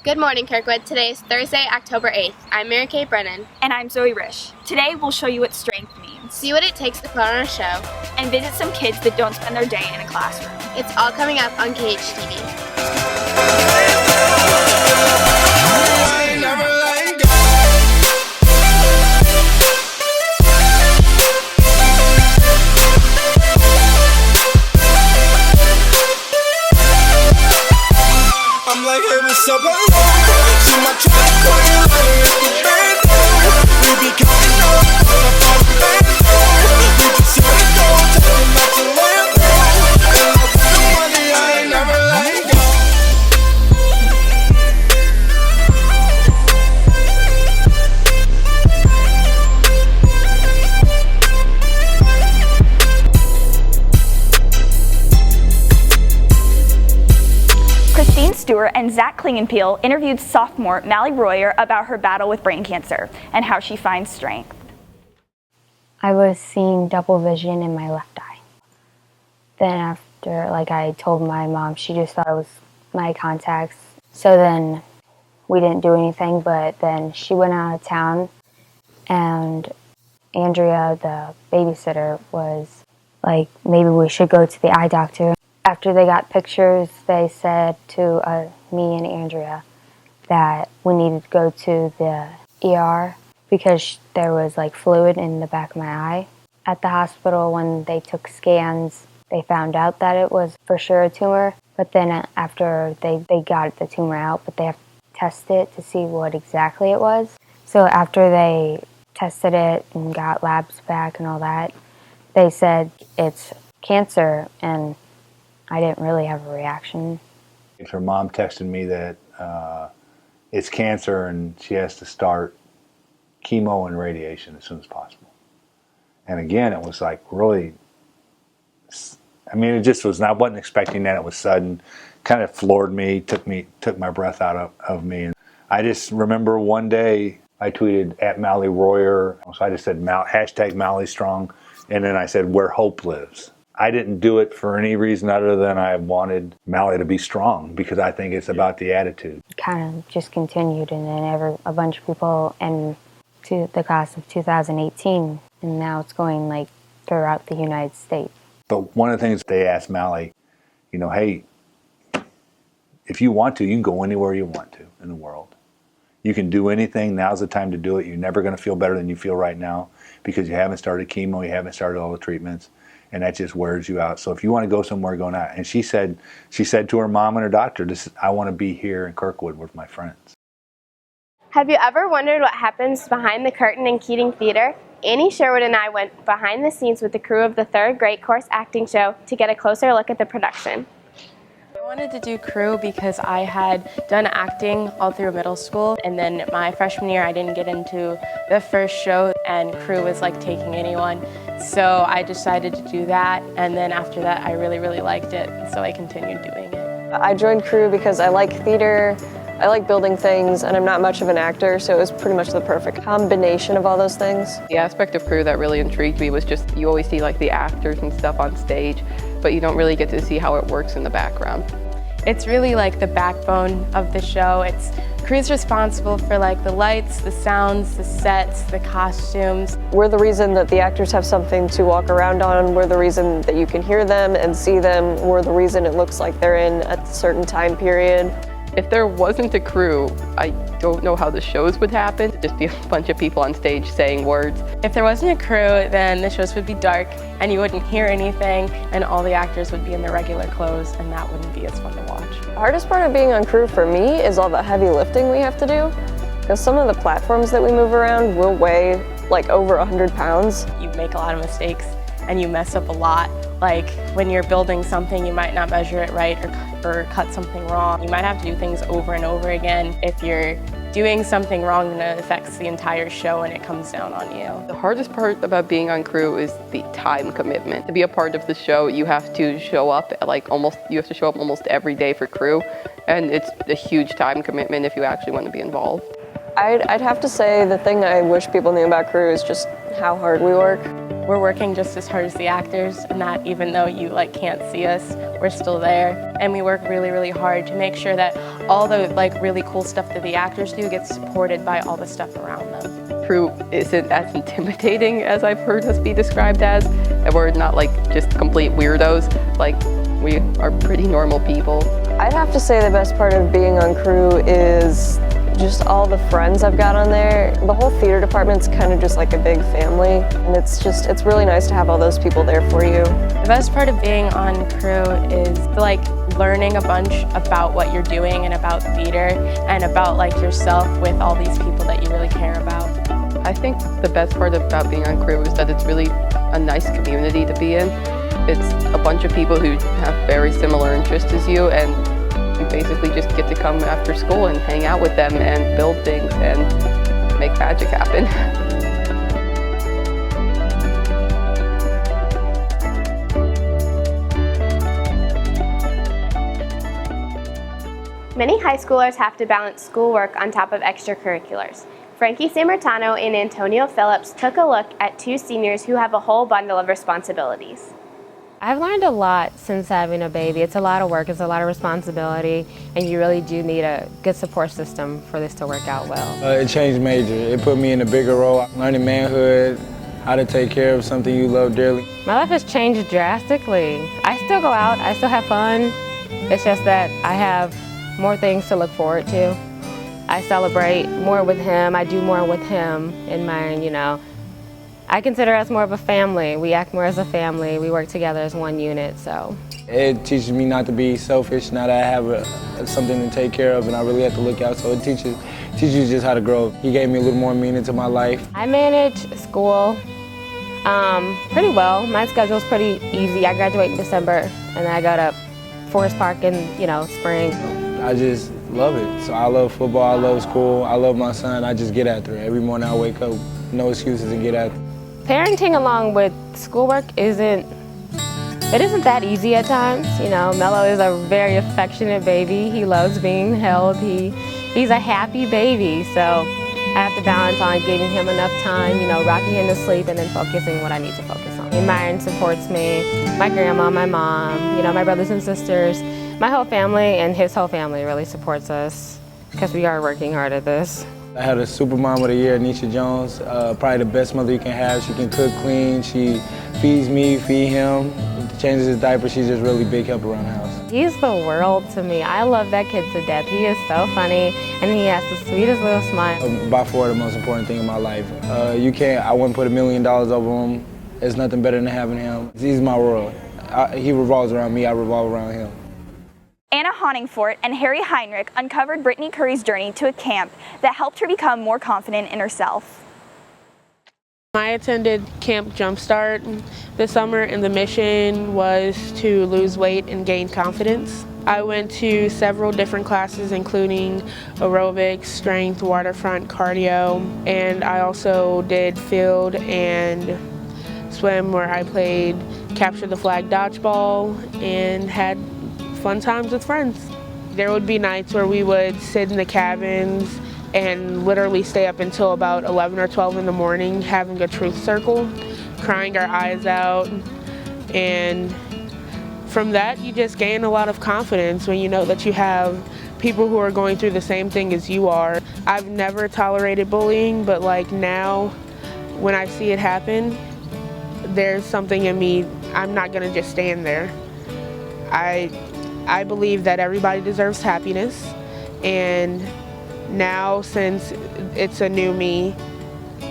Good morning, Kirkwood. Today is Thursday, October 8th. I'm Mary Kay Brennan. And I'm Zoe Risch. Today we'll show you what strength means. See what it takes to put on a show. And visit some kids that don't spend their day in a classroom. It's all coming up on KHTV. I'm like, hey, what's up, see my track going like the band. We be coming up, we just see it go, taking back to land. And I put the money, I ain't never letting go. Christine Stewart and Zach Klingenpeel interviewed sophomore Mally Royer about her battle with brain cancer and how she finds strength. I was seeing double vision in my left eye. Then after, I told my mom, she just thought it was my contacts. So then we didn't do anything, but then she went out of town and Andrea, the babysitter, was like, maybe we should go to the eye doctor. After they got pictures, they said to me and Andrea that we needed to go to the ER because there was fluid in the back of my eye. At the hospital, when they took scans, they found out that it was for sure a tumor, but then after they got the tumor out, but they have to test it to see what exactly it was. So after they tested it and got labs back and all that, they said it's cancer, and I didn't really have a reaction. Her mom texted me that it's cancer and she has to start chemo and radiation as soon as possible. And again, it was really, it just was, I wasn't expecting that. It was sudden, kind of floored me, took my breath out of me. And I just remember one day I tweeted at Mally Royer, so I just said hashtag Mally Strong, and then I said where hope lives. I didn't do it for any reason other than I wanted Mally to be strong because I think it's about the attitude. Kind of just continued, and then a bunch of people, and to the class of 2018, and now it's going throughout the United States. But one of the things they asked Mally, hey, if you want to, you can go anywhere you want to in the world. You can do anything. Now's the time to do it. You're never going to feel better than you feel right now because you haven't started chemo, you haven't started all the treatments. And that just wears you out. So if you want to go somewhere, go now. And she said to her mom and her doctor, I want to be here in Kirkwood with my friends. Have you ever wondered what happens behind the curtain in Keating Theater? Annie Sherwood and I went behind the scenes with the crew of the third Great Course acting show to get a closer look at the production. I wanted to do crew because I had done acting all through middle school, and then my freshman year I didn't get into the first show, and crew was like taking anyone. So I decided to do that, and then after that I really, really liked it, so I continued doing it. I joined crew because I like theater, I like building things, and I'm not much of an actor, so it was pretty much the perfect combination of all those things. The aspect of crew that really intrigued me was just you always see the actors and stuff on stage, but you don't really get to see how it works in the background. It's really the backbone of the show. Crew's responsible for the lights, the sounds, the sets, the costumes. We're the reason that the actors have something to walk around on. We're the reason that you can hear them and see them. We're the reason it looks like they're in a certain time period. If there wasn't a crew, I don't know how the shows would happen. It'd just be a bunch of people on stage saying words. If there wasn't a crew, then the shows would be dark and you wouldn't hear anything, and all the actors would be in their regular clothes, and that wouldn't be as fun to watch. The hardest part of being on crew for me is all the heavy lifting we have to do, because some of the platforms that we move around will weigh over 100 pounds. You make a lot of mistakes and you mess up a lot. When you're building something, you might not measure it right or cut something wrong. You might have to do things over and over again. If you're doing something wrong, then it affects the entire show and it comes down on you. The hardest part about being on crew is the time commitment. To be a part of the show, you have to show up almost every day for crew, and it's a huge time commitment if you actually want to be involved. I'd have to say the thing I wish people knew about crew is just how hard we work. we're working just as hard as the actors, and that even though you can't see us, we're still there. And we work really, really hard to make sure that all the really cool stuff that the actors do gets supported by all the stuff around them. Crew isn't as intimidating as I've heard us be described as, and we're not just complete weirdos. We are pretty normal people. I'd have to say the best part of being on crew is just all the friends I've got on there. The whole theater department's kind of just like a big family, and it's really nice to have all those people there for you. The best part of being on crew is learning a bunch about what you're doing and about theater and about yourself with all these people that you really care about. I think the best part about being on crew is that it's really a nice community to be in. It's a bunch of people who have very similar interests as you, and you basically just get to come after school and hang out with them and build things and make magic happen. Many high schoolers have to balance schoolwork on top of extracurriculars. Frankie Sammartano and Antonio Phillips took a look at two seniors who have a whole bundle of responsibilities. I've learned a lot since having a baby. It's a lot of work, it's a lot of responsibility, and you really do need a good support system for this to work out well. It changed major. It put me in a bigger role, learning manhood, how to take care of something you love dearly. My life has changed drastically. I still go out, I still have fun. It's just that I have more things to look forward to. I celebrate more with him, I do more with him in mine, I consider us more of a family. We act more as a family. We work together as one unit, so. It teaches me not to be selfish, now that I have something to take care of and I really have to look out, so it teaches you just how to grow. He gave me a little more meaning to my life. I manage school pretty well. My schedule's pretty easy. I graduate in December and then I go to Forest Park in, spring. I just love it. So I love football, I love school, I love my son. I just get after it. Every morning I wake up, no excuses, and get after it. Parenting along with schoolwork isn't that easy at times. Mello is a very affectionate baby. He loves being held. He's a happy baby, so I have to balance on giving him enough time, rocking him to sleep and then focusing what I need to focus on. Myron supports me, my grandma, my mom, my brothers and sisters, my whole family and his whole family really supports us because we are working hard at this. I had a super mom of the year, Nisha Jones, probably the best mother you can have. She can cook, clean, she feeds me, feed him, changes his diaper. She's just really big help around the house. He's the world to me. I love that kid to death. He is so funny and he has the sweetest little smile. By far the most important thing in my life. I wouldn't put $1 million over him. There's nothing better than having him. He's my world. He revolves around me, I revolve around him. Anna Honingfort and Harry Heinrich uncovered Brittany Curry's journey to a camp that helped her become more confident in herself. I attended Camp Jumpstart this summer, and the mission was to lose weight and gain confidence. I went to several different classes, including aerobics, strength, waterfront, cardio, and I also did field and swim where I played capture the flag dodgeball and had fun times with friends. There would be nights where we would sit in the cabins and literally stay up until about 11 or 12 in the morning having a truth circle, crying our eyes out, and from that you just gain a lot of confidence when you know that you have people who are going through the same thing as you are. I've never tolerated bullying, but now when I see it happen, there's something in me, I'm not gonna just stand there. I believe that everybody deserves happiness, and now since it's a new me,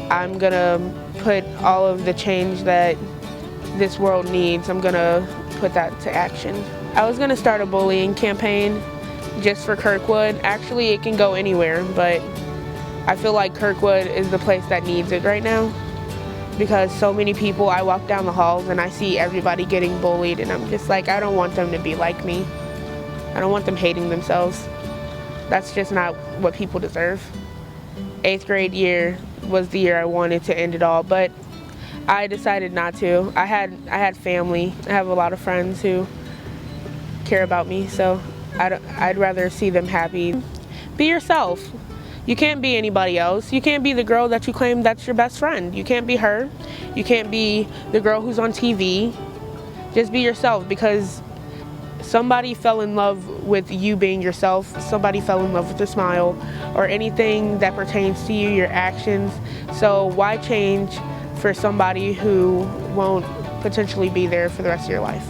I'm gonna put all of the change that this world needs, I'm gonna put that to action. I was gonna start a bullying campaign just for Kirkwood. Actually, it can go anywhere, but I feel like Kirkwood is the place that needs it right now, because so many people, I walk down the halls and I see everybody getting bullied, and I'm just like, I don't want them to be like me. I don't want them hating themselves. That's just not what people deserve. 8th grade year was the year I wanted to end it all, but I decided not to. I had family. I have a lot of friends who care about me, so I'd rather see them happy. Be yourself. You can't be anybody else. You can't be the girl that you claim that's your best friend. You can't be her. You can't be the girl who's on TV. Just be yourself, because somebody fell in love with you being yourself. Somebody fell in love with your smile or anything that pertains to you, your actions. So why change for somebody who won't potentially be there for the rest of your life?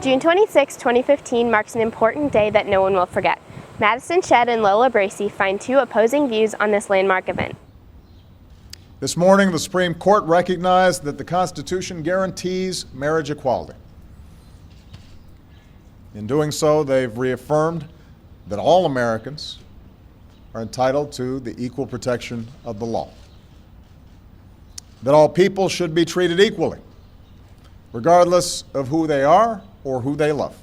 June 26, 2015 marks an important day that no one will forget. Madison Shedd and Lola Bracey find two opposing views on this landmark event. This morning, the Supreme Court recognized that the Constitution guarantees marriage equality. In doing so, they've reaffirmed that all Americans are entitled to the equal protection of the law, that all people should be treated equally, regardless of who they are or who they love.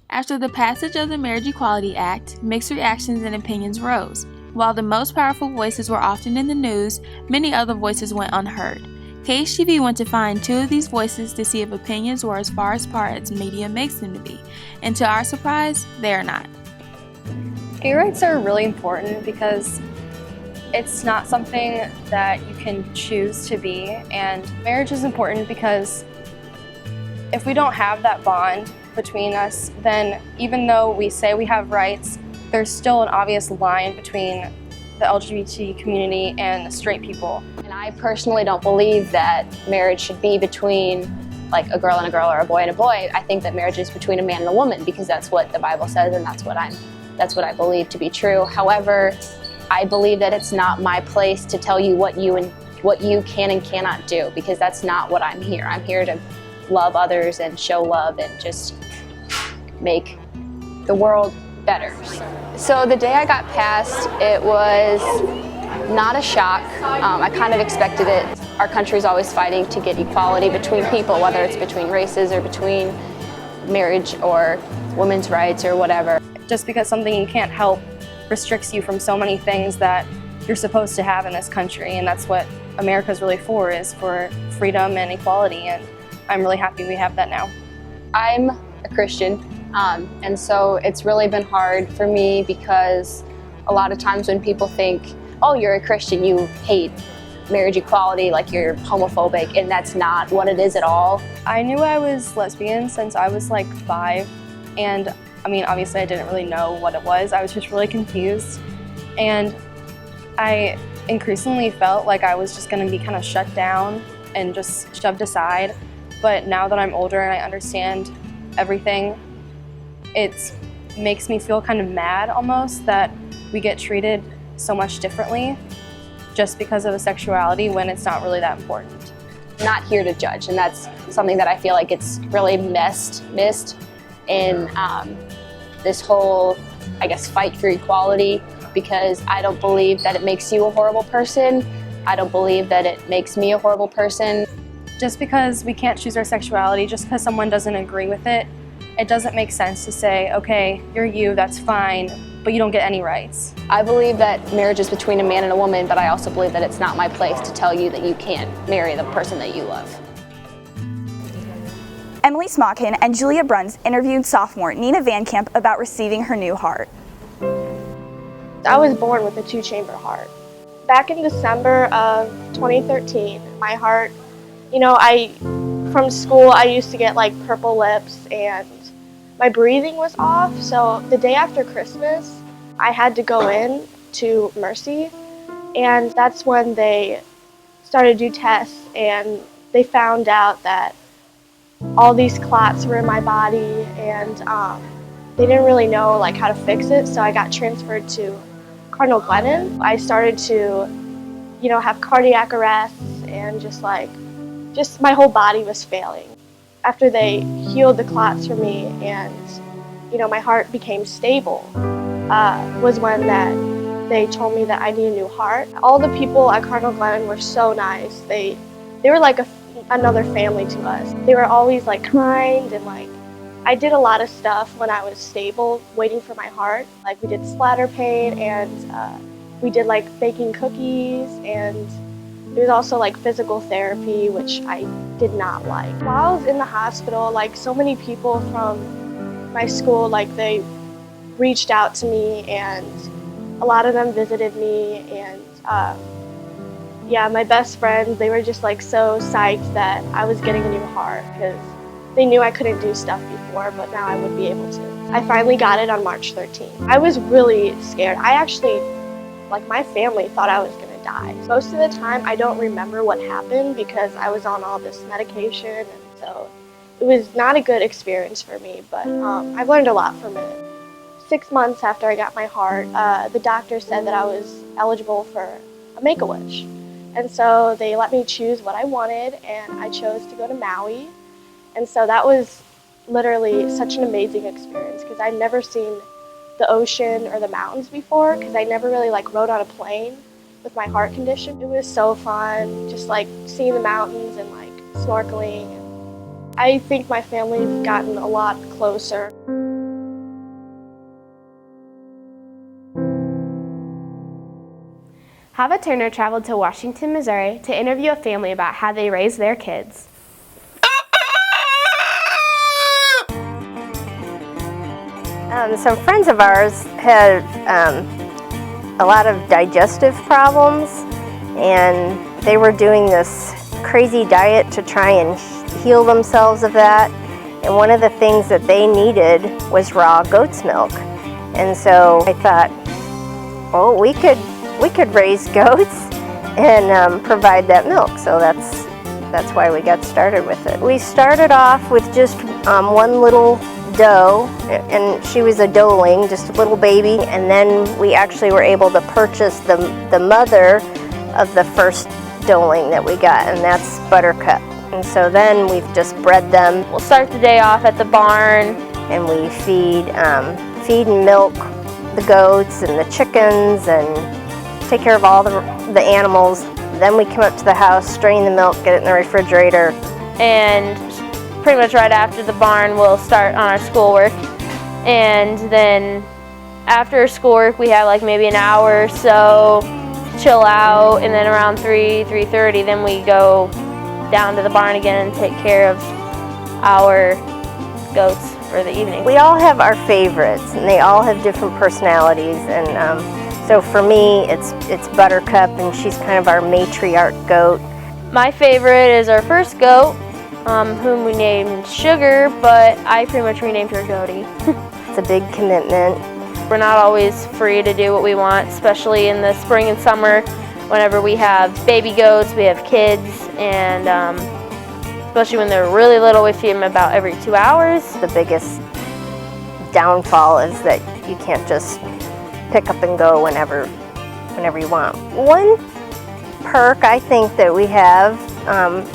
After the passage of the Marriage Equality Act, mixed reactions and opinions rose. While the most powerful voices were often in the news, many other voices went unheard. KHTV went to find two of these voices to see if opinions were as far apart as media makes them to be. And to our surprise, they are not. Gay rights are really important because it's not something that you can choose to be, and marriage is important because if we don't have that bond between us, then even though we say we have rights, there's still an obvious line between the LGBT community and straight people. And I personally don't believe that marriage should be between like a girl and a girl or a boy and a boy. I think that marriage is between a man and a woman because that's what the Bible says and that's what I believe to be true. However, I believe that it's not my place to tell you what you can and cannot do, because that's not what I'm here. I'm here to love others and show love and just make the world better. So the day I got passed, it was not a shock. I kind of expected it. Our country is always fighting to get equality between people, whether it's between races or between marriage or women's rights or whatever. Just because something you can't help restricts you from so many things that you're supposed to have in this country, and that's what America's really for, is for freedom and equality, and I'm really happy we have that now. I'm a Christian, and so it's really been hard for me because a lot of times when people think, oh, you're a Christian, you hate marriage equality, like you're homophobic, and that's not what it is at all. I knew I was lesbian since I was like 5, and I mean, obviously I didn't really know what it was. I was just really confused, and I increasingly felt like I was just going to be kind of shut down and just shoved aside. But now that I'm older and I understand everything, it makes me feel kind of mad almost that we get treated so much differently just because of a sexuality when it's not really that important. I'm not here to judge, and that's something that I feel like it's really missed in this whole, I guess, fight for equality, because I don't believe that it makes you a horrible person. I don't believe that it makes me a horrible person. Just because we can't choose our sexuality, just because someone doesn't agree with it, it doesn't make sense to say, okay, you're you, that's fine, but you don't get any rights. I believe that marriage is between a man and a woman, but I also believe that it's not my place to tell you that you can't marry the person that you love. Emily Smockin and Julia Bruns interviewed sophomore Nina Van Camp about receiving her new heart. I was born with a 2-chamber heart. Back in December of 2013, my heart, from school I used to get like purple lips and my breathing was off. So the day after Christmas, I had to go in to Mercy, and that's when they started to do tests, and they found out that all these clots were in my body, and they didn't really know like how to fix it, so I got transferred to Cardinal Glennon. I started to, have cardiac arrests, and just my whole body was failing. After they healed the clots for me and, my heart became stable, was when that they told me that I need a new heart. All the people at Cardinal Glennon were so nice. They were like another family to us. They were always like kind, and I did a lot of stuff when I was stable, waiting for my heart. Like we did splatter paint, and we did like baking cookies, and There was also like physical therapy, which I did not like. While I was in the hospital, like so many people from my school, like they reached out to me, and a lot of them visited me, and yeah, my best friends, they were just like so psyched that I was getting a new heart because they knew I couldn't do stuff before, but now I would be able to. I finally got it on March 13th. I was really scared. I actually, like my family thought I was gonna die. Most of the time I don't remember what happened because I was on all this medication, and so it was not a good experience for me, but I've learned a lot from it. 6 months after I got my heart, the doctor said that I was eligible for a Make-A-Wish. And so they let me choose what I wanted, and I chose to go to Maui. And so that was literally such an amazing experience because I'd never seen the ocean or the mountains before because I never really like rode on a plane with my heart condition. It was so fun, just like seeing the mountains and like snorkeling. I think my family's gotten a lot closer. Haba Turner traveled to Washington, Missouri to interview a family about how they raise their kids. Some friends of ours had a lot of digestive problems, and they were doing this crazy diet to try and heal themselves of that. And one of the things that they needed was raw goat's milk. And so I thought, oh, we could raise goats and provide that milk. So that's why we got started with it. We started off with just one little doe, and she was a doeling, just a little baby, and then we actually were able to purchase the mother of the first doeling that we got, and that's Buttercup. And so then we've just bred them. We'll start the day off at the barn, and we feed and milk the goats and the chickens and take care of all the animals. Then we come up to the house, strain the milk, get it in the refrigerator. And pretty much right after the barn we'll start on our schoolwork. And then after schoolwork we have like maybe an hour or so to chill out, and then around 3:30 then we go down to the barn again and take care of our goats for the evening. We all have our favorites, and they all have different personalities, and so for me it's Buttercup, and she's kind of our matriarch goat. My favorite is our first goat, whom we named Sugar, but I pretty much renamed her Goaty. It's a big commitment. We're not always free to do what we want, especially in the spring and summer. Whenever we have baby goats, we have kids, and especially when they're really little, we feed them about every 2 hours. The biggest downfall is that you can't just pick up and go whenever you want. One perk I think that we have,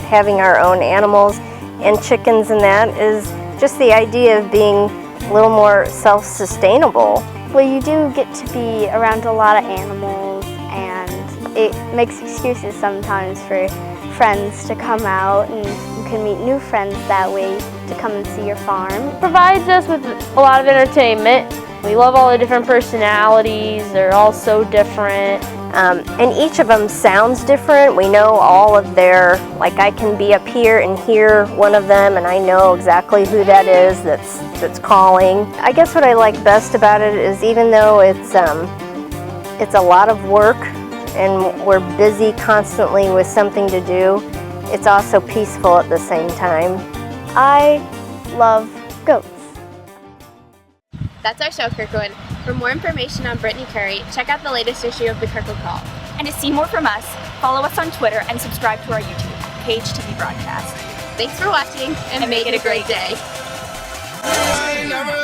having our own animals and chickens and that, is just the idea of being a little more self-sustainable. Well, you do get to be around a lot of animals, and it makes excuses sometimes for friends to come out, and you can meet new friends that way to come and see your farm. It provides us with a lot of entertainment. We love all the different personalities. They're all so different. And each of them sounds different. We know all of their, like I can be up here and hear one of them, and I know exactly who that is that's calling. I guess what I like best about it is, even though it's a lot of work and we're busy constantly with something to do, it's also peaceful at the same time. I love goats. That's our show, Kirkwood. For more information on Brittany Curry, check out the latest issue of the Kirkwood Call. And to see more from us, follow us on Twitter and subscribe to our YouTube, KHTV broadcast. Thanks for watching, and make it a great day. I never